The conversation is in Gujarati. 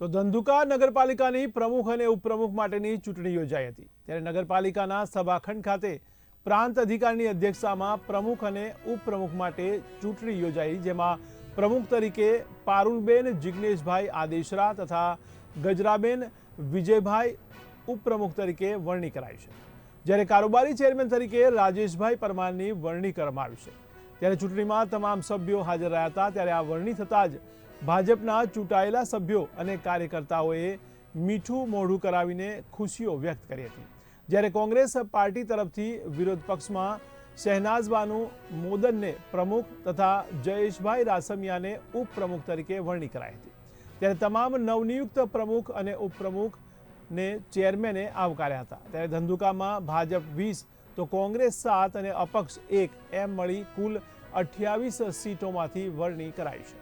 તો ધંધુકા નગરપાલિકાની પ્રમુખ અને ઉપપ્રમુખ માટેની ચૂંટણી યોજાઈ હતી। ત્યારે નગરપાલિકાના સભાખંડ ખાતે પ્રાંત અધિકારીની અધ્યક્ષતામાં પ્રમુખ અને ઉપપ્રમુખ માટે ચૂંટણી યોજાઈ, જેમાં પ્રમુખ તરીકે પારુલબેન જિગ્નેશભાઈ આદેશરા તથા ગજરાબેન વિજયભાઈ ઉપપ્રમુખ તરીકે વરણી કરાઈ છે, જ્યારે કારોબારી ચેરમેન તરીકે રાજેશભાઈ પરમારની વરણી કરવામાં આવી છે। ત્યારે ચૂંટણીમાં તમામ સભ્યો હાજર રહ્યા હતા। ત્યારે આ વરણી થતાં જ ભાજપના ચૂંટાયેલા સભ્યો અને કાર્યકર્તાઓએ મીઠું મોઢું કરાવીને ખુશીઓ વ્યક્ત કરી હતી, જ્યારે કોંગ્રેસ પાર્ટી તરફથી વિરોધ પક્ષમાં શહેનાઝબાનુ મોદનને પ્રમુખ તથા જયેશભાઈ રાસમિયાને ઉપપ્રમુખ તરીકે વરણી કરાઈ હતી। ત્યારે તમામ નવનિયુક્ત પ્રમુખ અને ઉપપ્રમુખને ચેરમેને આવકાર્યા હતા। ત્યારે ધંધુકામાં ભાજપ 20 તો કોંગ્રેસ 7 અને અપક્ષ 1 એમ મળી કુલ 28 સીટોમાંથી વરણી કરાઈ છે।